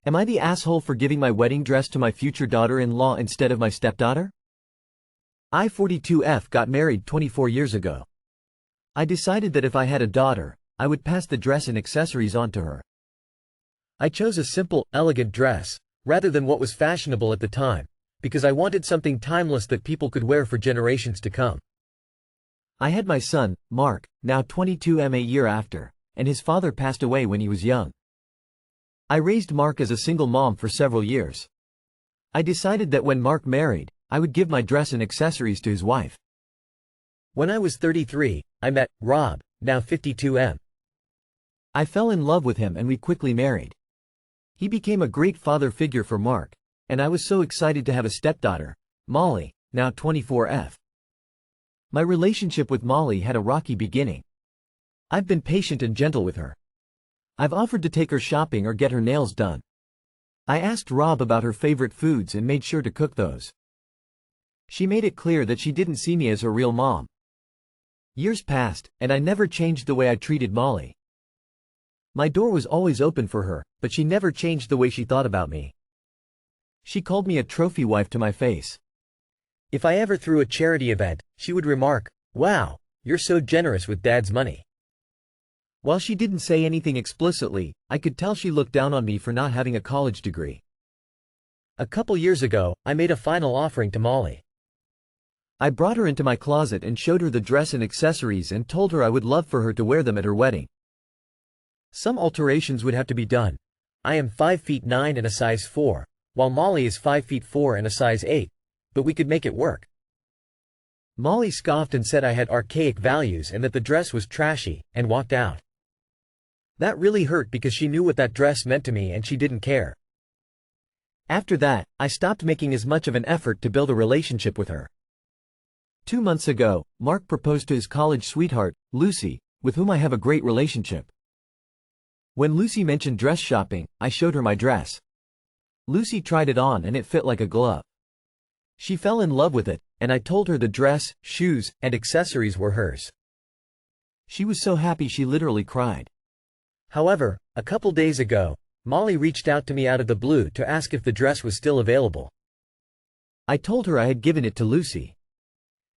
Am I the asshole for giving my wedding dress to my future daughter-in-law instead of my stepdaughter? I 42F got married 24 years ago. I decided that if I had a daughter, I would pass the dress and accessories on to her. I chose a simple, elegant dress, rather than what was fashionable at the time, because I wanted something timeless that people could wear for generations to come. I had my son, Mark, now 22 a year after, and his father passed away when he was young. I raised Mark as a single mom for several years. I decided that when Mark married, I would give my dress and accessories to his wife. When I was 33, I met Rob, now 52M. I fell in love with him and we quickly married. He became a great father figure for Mark, and I was so excited to have a stepdaughter, Molly, now 24F. My relationship with Molly had a rocky beginning. I've been patient and gentle with her. I've offered to take her shopping or get her nails done. I asked Rob about her favorite foods and made sure to cook those. She made it clear that she didn't see me as her real mom. Years passed, and I never changed the way I treated Molly. My door was always open for her, but she never changed the way she thought about me. She called me a trophy wife to my face. If I ever threw a charity event, she would remark, "Wow, you're so generous with Dad's money." While she didn't say anything explicitly, I could tell she looked down on me for not having a college degree. A couple years ago, I made a final offering to Molly. I brought her into my closet and showed her the dress and accessories and told her I would love for her to wear them at her wedding. Some alterations would have to be done. I am 5 feet 9 and a size 4, while Molly is 5 feet 4 and a size 8, but we could make it work. Molly scoffed and said I had archaic values and that the dress was trashy, and walked out. That really hurt because she knew what that dress meant to me and she didn't care. After that, I stopped making as much of an effort to build a relationship with her. 2 months ago, Mark proposed to his college sweetheart, Lucy, with whom I have a great relationship. When Lucy mentioned dress shopping, I showed her my dress. Lucy tried it on and it fit like a glove. She fell in love with it, and I told her the dress, shoes, and accessories were hers. She was so happy she literally cried. However, a couple days ago, Molly reached out to me out of the blue to ask if the dress was still available. I told her I had given it to Lucy.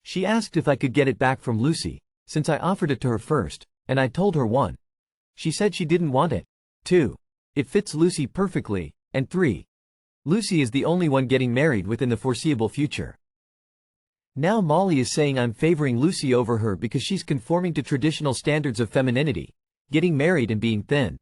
She asked if I could get it back from Lucy, since I offered it to her first, and I told her 1. She said she didn't want it. 2. It fits Lucy perfectly, and 3. Lucy is the only one getting married within the foreseeable future. Now Molly is saying I'm favoring Lucy over her because she's conforming to traditional standards of femininity, getting married and being thin.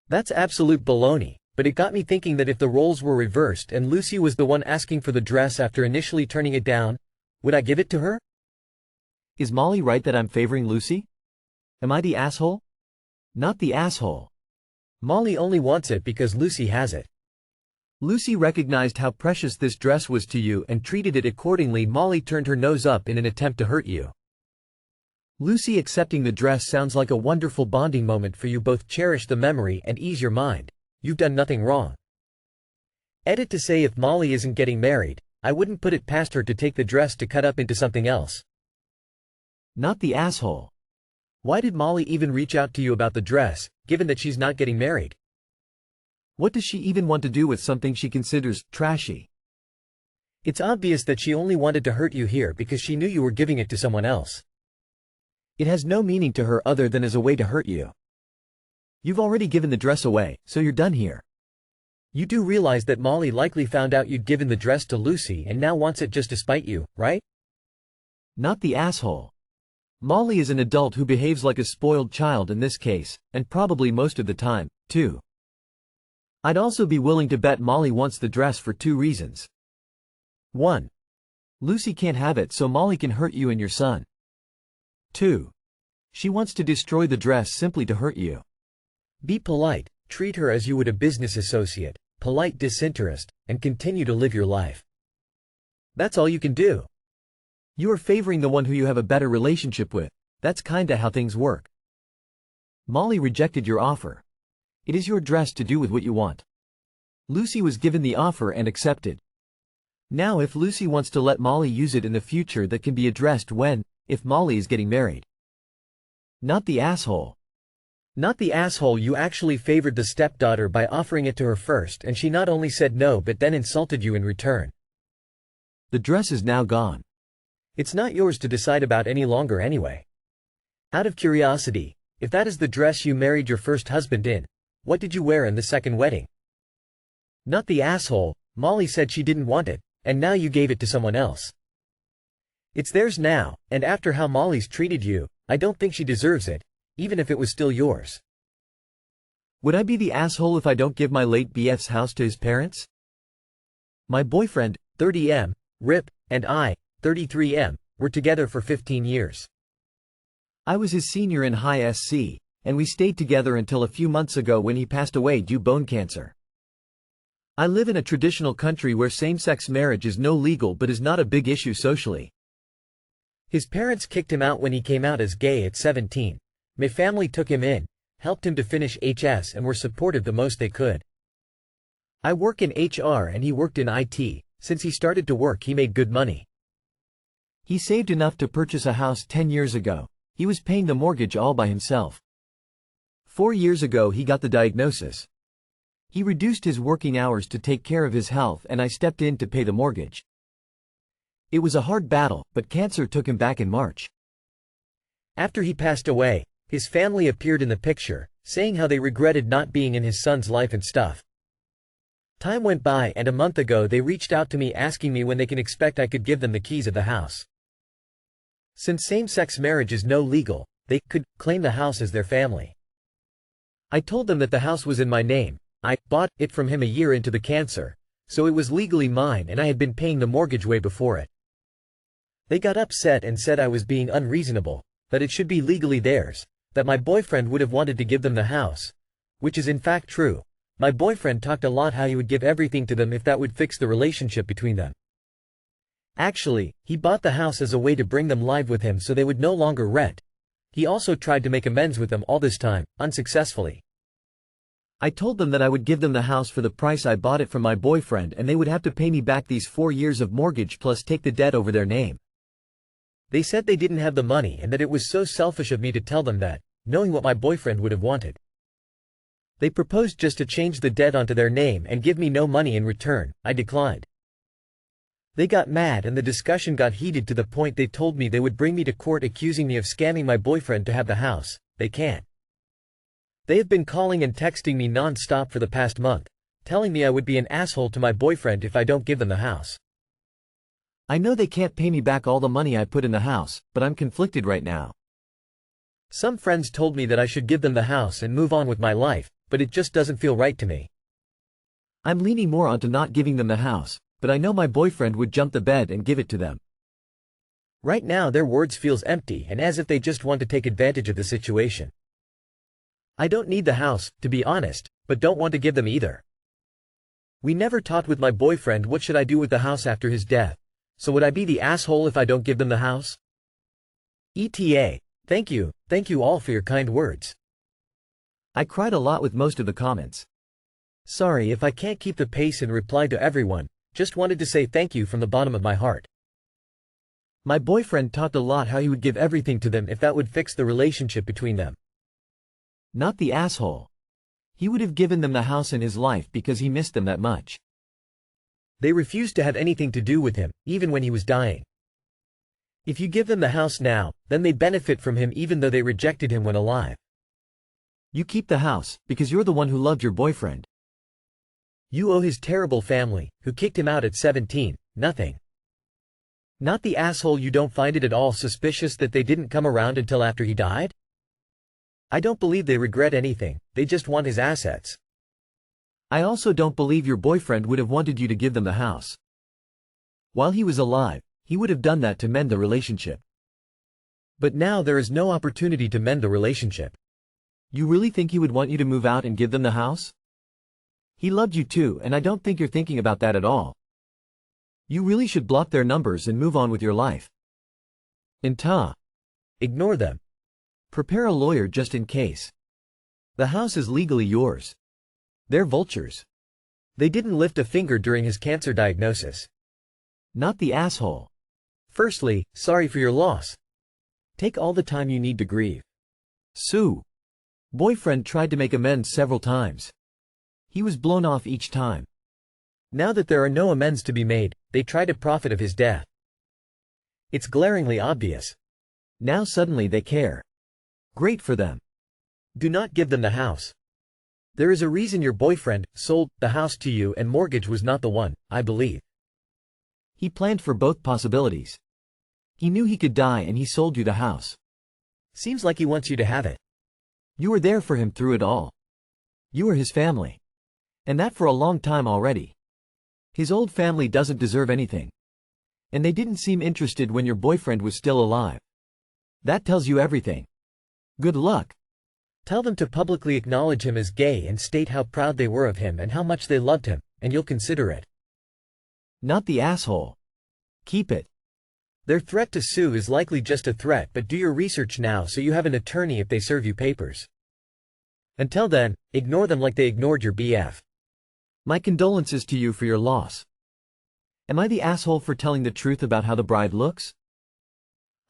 That's absolute baloney, but it got me thinking that if the roles were reversed and Lucy was the one asking for the dress after initially turning it down, would I give it to her? Is Molly right that I'm favoring Lucy? Am I the asshole? Not the asshole. Molly only wants it because Lucy has it. Lucy recognized how precious this dress was to you and treated it accordingly. Molly turned her nose up in an attempt to hurt you. Lucy accepting the dress sounds like a wonderful bonding moment for you both. Cherish the memory and ease your mind. You've done nothing wrong. Edit to say if Molly isn't getting married, I wouldn't put it past her to take the dress to cut up into something else. Not the asshole. Why did Molly even reach out to you about the dress, given that she's not getting married? What does she even want to do with something she considers trashy? It's obvious that she only wanted to hurt you here because she knew you were giving it to someone else. It has no meaning to her other than as a way to hurt you. You've already given the dress away, so you're done here. You do realize that Molly likely found out you'd given the dress to Lucy and now wants it just to spite you, right? Not the asshole. Molly is an adult who behaves like a spoiled child in this case, and probably most of the time, too. I'd also be willing to bet Molly wants the dress for 2 reasons. 1. Lucy can't have it so Molly can hurt you and your son. 2. She wants to destroy the dress simply to hurt you. Be polite, treat her as you would a business associate, polite disinterest, and continue to live your life. That's all you can do. You are favoring the one who you have a better relationship with. That's kinda how things work. Molly rejected your offer. It is your dress to do with what you want. Lucy was given the offer and accepted. Now if Lucy wants to let Molly use it in the future, that can be addressed if Molly is getting married. Not the asshole. Not the asshole. You actually favored the stepdaughter by offering it to her first, and she not only said no but then insulted you in return. The dress is now gone. It's not yours to decide about any longer anyway. Out of curiosity, if that is the dress you married your first husband in, what did you wear in the second wedding? Not the asshole. Molly said she didn't want it, and now you gave it to someone else. It's theirs now, and after how Molly's treated you, I don't think she deserves it, even if it was still yours. Would I be the asshole if I don't give my late BF's house to his parents? My boyfriend, 30M, RIP, and I, 33M, were together for 15 years. I was his senior in high SC, and we stayed together until a few months ago when he passed away due bone cancer. I live in a traditional country where same-sex marriage is no legal but is not a big issue socially. His parents kicked him out when he came out as gay at 17. My family took him in, helped him to finish HS and were supportive the most they could. I work in HR and he worked in IT. Since he started to work he made good money. He saved enough to purchase a house 10 years ago. He was paying the mortgage all by himself. 4 years ago he got the diagnosis. He reduced his working hours to take care of his health and I stepped in to pay the mortgage. It was a hard battle, but cancer took him back in March. After he passed away, his family appeared in the picture, saying how they regretted not being in his son's life and stuff. Time went by and a month ago they reached out to me asking me when they can expect I could give them the keys of the house. Since same-sex marriage is no legal, they could claim the house as their family. I told them that the house was in my name. I bought it from him a year into the cancer, so it was legally mine and I had been paying the mortgage way before it. They got upset and said I was being unreasonable, that it should be legally theirs, that my boyfriend would have wanted to give them the house, which is in fact true. My boyfriend talked a lot how he would give everything to them if that would fix the relationship between them. Actually, he bought the house as a way to bring them live with him so they would no longer rent. He also tried to make amends with them all this time, unsuccessfully. I told them that I would give them the house for the price I bought it from my boyfriend and they would have to pay me back these 4 years of mortgage plus take the debt over their name. They said they didn't have the money and that it was so selfish of me to tell them that, knowing what my boyfriend would have wanted. They proposed just to change the debt onto their name and give me no money in return. I declined. They got mad and the discussion got heated to the point they told me they would bring me to court accusing me of scamming my boyfriend to have the house. They can't. They have been calling and texting me non-stop for the past month, telling me I would be an asshole to my boyfriend if I don't give them the house. I know they can't pay me back all the money I put in the house, but I'm conflicted right now. Some friends told me that I should give them the house and move on with my life, but it just doesn't feel right to me. I'm leaning more onto not giving them the house, but I know my boyfriend would jump the bed and give it to them. Right now their words feels empty and as if they just want to take advantage of the situation. I don't need the house, to be honest, but don't want to give them either. We never talked with my boyfriend what should I do with the house after his death, so would I be the asshole if I don't give them the house? ETA. Thank you all for your kind words. I cried a lot with most of the comments. Sorry if I can't keep the pace and reply to everyone, just wanted to say thank you from the bottom of my heart. My boyfriend talked a lot how he would give everything to them if that would fix the relationship between them. Not the asshole. He would have given them the house in his life because he missed them that much. They refused to have anything to do with him, even when he was dying. If you give them the house now, then they benefit from him even though they rejected him when alive. You keep the house, because you're the one who loved your boyfriend. You owe his terrible family, who kicked him out at 17, nothing. Not the asshole. You don't find it at all suspicious that they didn't come around until after he died? I don't believe they regret anything, they just want his assets. I also don't believe your boyfriend would have wanted you to give them the house. While he was alive, he would have done that to mend the relationship. But now there is no opportunity to mend the relationship. You really think he would want you to move out and give them the house? He loved you too, and I don't think you're thinking about that at all. You really should block their numbers and move on with your life. Ignore them. Prepare a lawyer just in case. The house is legally yours. They're vultures. They didn't lift a finger during his cancer diagnosis. Not the asshole. Firstly, sorry for your loss. Take all the time you need to grieve. Sue. Boyfriend tried to make amends several times. He was blown off each time. Now that there are no amends to be made, they try to profit of his death. It's glaringly obvious. Now suddenly they care. Great for them. Do not give them the house. There is a reason your boyfriend sold the house to you, and mortgage was not the one, I believe. He planned for both possibilities. He knew he could die and he sold you the house. Seems like he wants you to have it. You were there for him through it all. You were his family. And that for a long time already. His old family doesn't deserve anything. And they didn't seem interested when your boyfriend was still alive. That tells you everything. Good luck. Tell them to publicly acknowledge him as gay and state how proud they were of him and how much they loved him, and you'll consider it. Not the asshole. Keep it. Their threat to sue is likely just a threat, but do your research now so you have an attorney if they serve you papers. Until then, ignore them like they ignored your BF. My condolences to you for your loss. Am I the asshole for telling the truth about how the bride looks?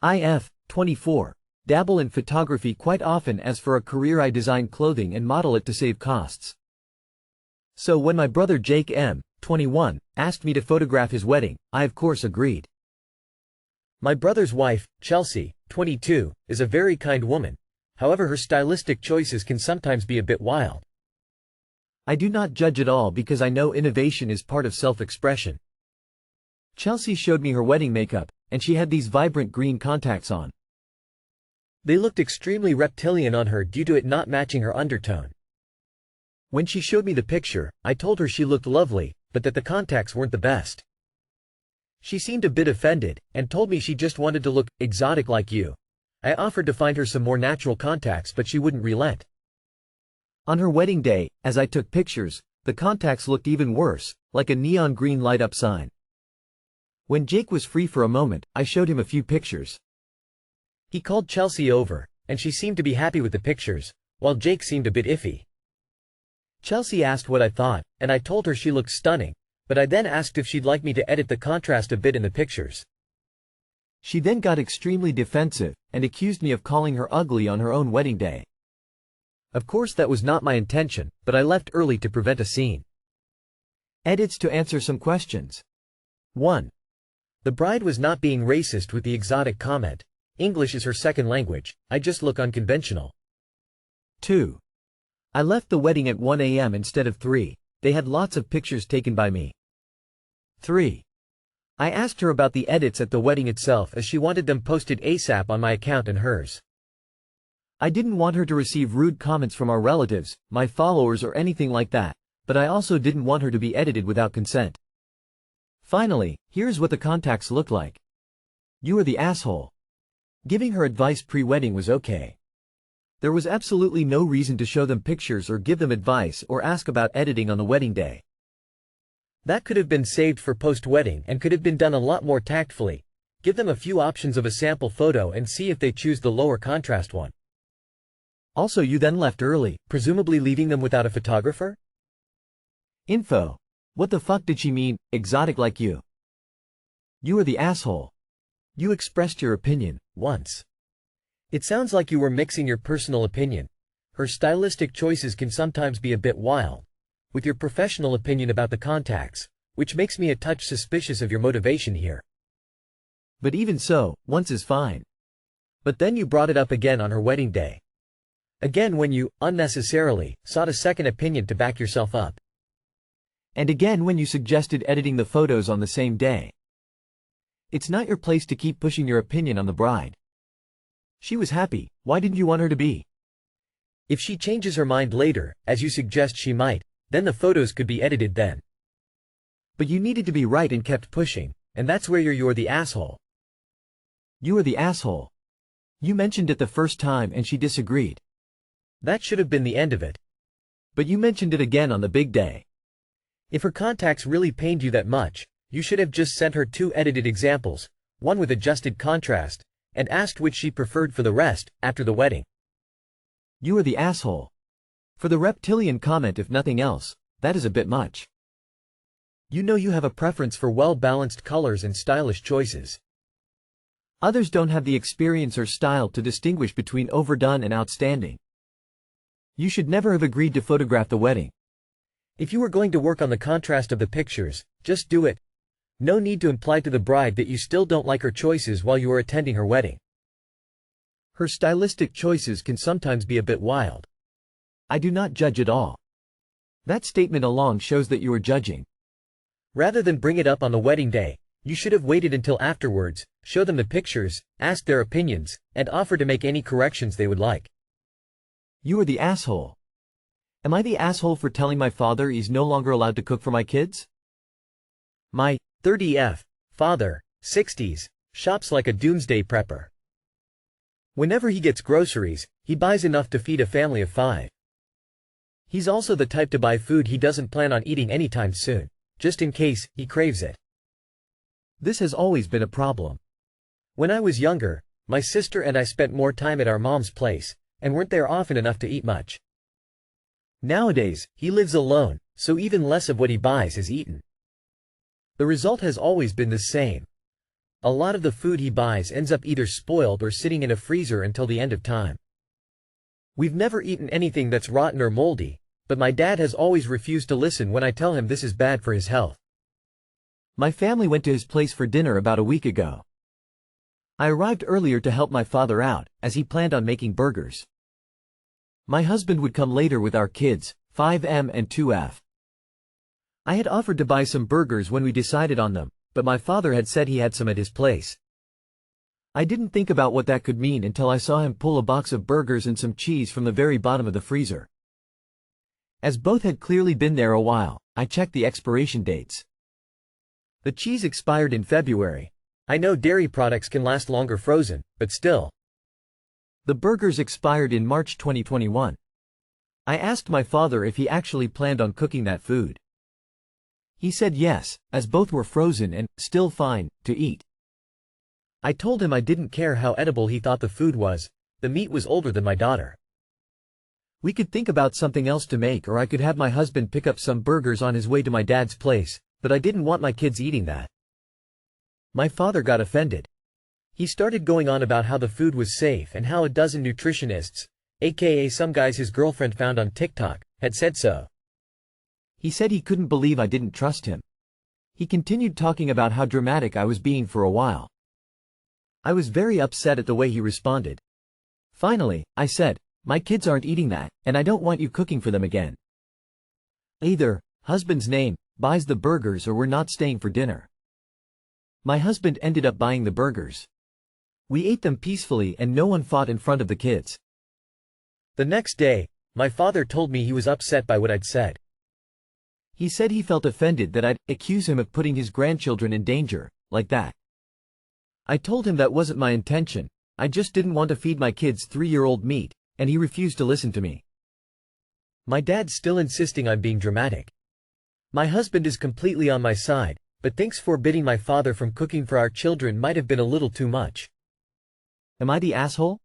IF, 24. Dabble in photography quite often. As for a career, I design clothing and model it to save costs. So when my brother Jake M., 21, asked me to photograph his wedding, I of course agreed. My brother's wife, Chelsea, 22, is a very kind woman, however her stylistic choices can sometimes be a bit wild. I do not judge at all because I know innovation is part of self-expression. Chelsea showed me her wedding makeup, and she had these vibrant green contacts on. They looked extremely reptilian on her due to it not matching her undertone. When she showed me the picture, I told her she looked lovely, but that the contacts weren't the best. She seemed a bit offended, and told me she just wanted to look exotic like you. I offered to find her some more natural contacts, but she wouldn't relent. On her wedding day, as I took pictures, the contacts looked even worse, like a neon green light-up sign. When Jake was free for a moment, I showed him a few pictures. He called Chelsea over, and she seemed to be happy with the pictures, while Jake seemed a bit iffy. Chelsea asked what I thought, and I told her she looked stunning, but I then asked if she'd like me to edit the contrast a bit in the pictures. She then got extremely defensive, and accused me of calling her ugly on her own wedding day. Of course that was not my intention, but I left early to prevent a scene. Edits to answer some questions. 1. The bride was not being racist with the exotic comment. English is her second language, I just look unconventional. 2. I left the wedding at 1 a.m. instead of 3, they had lots of pictures taken by me. 3. I asked her about the edits at the wedding itself as she wanted them posted ASAP on my account and hers. I didn't want her to receive rude comments from our relatives, my followers or anything like that, but I also didn't want her to be edited without consent. Finally, here's what the contacts look like. You are the asshole. Giving her advice pre-wedding was okay. There was absolutely no reason to show them pictures or give them advice or ask about editing on the wedding day. That could have been saved for post-wedding and could have been done a lot more tactfully. Give them a few options of a sample photo and see if they choose the lower contrast one. Also, you then left early, presumably leaving them without a photographer? Info. What the fuck did she mean, exotic like you? You are the asshole. You expressed your opinion, once. It sounds like you were mixing your personal opinion. Her stylistic choices can sometimes be a bit wild. With your professional opinion about the contacts, which makes me a touch suspicious of your motivation here. But even so, once is fine. But then you brought it up again on her wedding day. Again when you, unnecessarily, sought a second opinion to back yourself up. And again when you suggested editing the photos on the same day. It's not your place to keep pushing your opinion on the bride. She was happy, why didn't you want her to be? If she changes her mind later, as you suggest she might, then the photos could be edited then. But you needed to be right and kept pushing, and that's where you're the asshole. You are the asshole. You mentioned it the first time and she disagreed. That should have been the end of it. But you mentioned it again on the big day. If her contacts really pained you that much, you should have just sent her 2 edited examples, one with adjusted contrast, and asked which she preferred for the rest, after the wedding. You are the asshole. For the reptilian comment if nothing else, that is a bit much. You know you have a preference for well-balanced colors and stylish choices. Others don't have the experience or style to distinguish between overdone and outstanding. You should never have agreed to photograph the wedding. If you were going to work on the contrast of the pictures, just do it. No need to imply to the bride that you still don't like her choices while you are attending her wedding. Her stylistic choices can sometimes be a bit wild. I do not judge at all. That statement alone shows that you are judging. Rather than bring it up on the wedding day, you should have waited until afterwards, show them the pictures, ask their opinions, and offer to make any corrections they would like. You are the asshole. Am I the asshole for telling my father he's no longer allowed to cook for my kids? My 30F father, 60s, shops like a doomsday prepper. Whenever he gets groceries, he buys enough to feed a family of 5. He's also the type to buy food he doesn't plan on eating anytime soon, just in case he craves it. This has always been a problem. When I was younger, my sister and I spent more time at our mom's place, and weren't there often enough to eat much. Nowadays, he lives alone, so even less of what he buys is eaten. The result has always been the same. A lot of the food he buys ends up either spoiled or sitting in a freezer until the end of time. We've never eaten anything that's rotten or moldy, but my dad has always refused to listen when I tell him this is bad for his health. My family went to his place for dinner about a week ago. I arrived earlier to help my father out, as he planned on making burgers. My husband would come later with our kids, 5M and 2F. I had offered to buy some burgers when we decided on them, but my father had said he had some at his place. I didn't think about what that could mean until I saw him pull a box of burgers and some cheese from the very bottom of the freezer. As both had clearly been there a while, I checked the expiration dates. The cheese expired in February. I know dairy products can last longer frozen, but still. The burgers expired in March 2021. I asked my father if he actually planned on cooking that food. He said yes, as both were frozen and still fine to eat. I told him I didn't care how edible he thought the food was. The meat was older than my daughter. We could think about something else to make, or I could have my husband pick up some burgers on his way to my dad's place, but I didn't want my kids eating that. My father got offended. He started going on about how the food was safe and how a dozen nutritionists, aka some guys his girlfriend found on TikTok, had said so. He said he couldn't believe I didn't trust him. He continued talking about how dramatic I was being for a while. I was very upset at the way he responded. Finally, I said, "My kids aren't eating that, and I don't want you cooking for them again." Either, husband's name, buys the burgers, or we're not staying for dinner. My husband ended up buying the burgers. We ate them peacefully and no one fought in front of the kids. The next day, my father told me he was upset by what I'd said. He said he felt offended that I'd accuse him of putting his grandchildren in danger, like that. I told him that wasn't my intention, I just didn't want to feed my kids 3-year-old meat, and he refused to listen to me. My dad's still insisting I'm being dramatic. My husband is completely on my side, but thinks forbidding my father from cooking for our children might have been a little too much. Am I the asshole?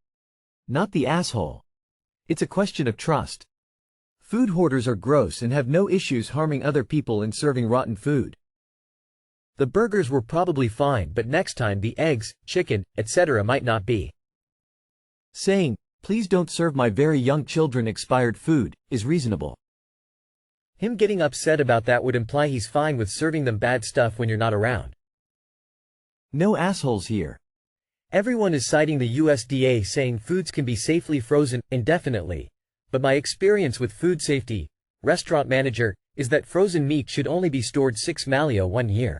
Not the asshole. It's a question of trust. Food hoarders are gross and have no issues harming other people and serving rotten food. The burgers were probably fine, but next time the eggs, chicken, etc. might not be. Saying, "Please don't serve my very young children expired food," is reasonable. Him getting upset about that would imply he's fine with serving them bad stuff when you're not around. No assholes here. Everyone is citing the USDA saying foods can be safely frozen indefinitely, but my experience with food safety, restaurant manager, is that frozen meat should only be stored 1 year.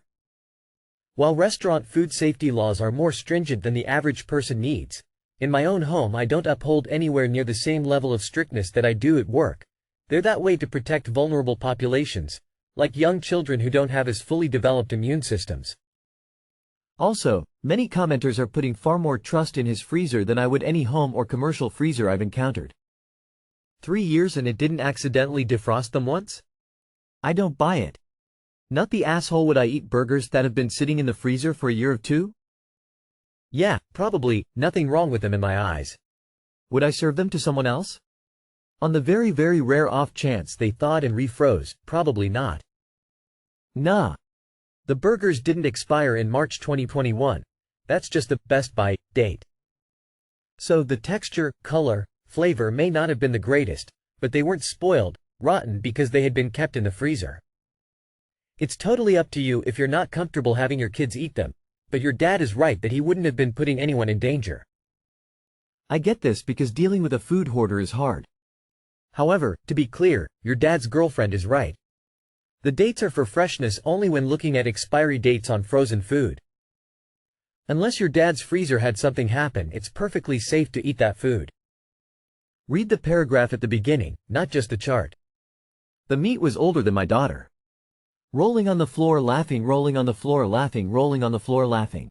While restaurant food safety laws are more stringent than the average person needs, in my own home I don't uphold anywhere near the same level of strictness that I do at work. They're that way to protect vulnerable populations, like young children who don't have as fully developed immune systems. Also, many commenters are putting far more trust in his freezer than I would any home or commercial freezer I've encountered. 3 years and it didn't accidentally defrost them once? I don't buy it. Not the asshole would I eat burgers that have been sitting in the freezer for a year or two? Yeah, probably, nothing wrong with them in my eyes. Would I serve them to someone else? On the very rare off chance they thawed and refroze, probably not. Nah. The burgers didn't expire in March 2021. That's just the best by date. So the texture, color, flavor may not have been the greatest, but they weren't spoiled, rotten because they had been kept in the freezer. It's totally up to you if you're not comfortable having your kids eat them, but your dad is right that he wouldn't have been putting anyone in danger. I get this because dealing with a food hoarder is hard. However, to be clear, your dad's girlfriend is right. The dates are for freshness only when looking at expiry dates on frozen food. Unless your dad's freezer had something happen, it's perfectly safe to eat that food. Read the paragraph at the beginning, not just the chart. The meat was older than my daughter. Rolling on the floor laughing, rolling on the floor laughing, rolling on the floor laughing.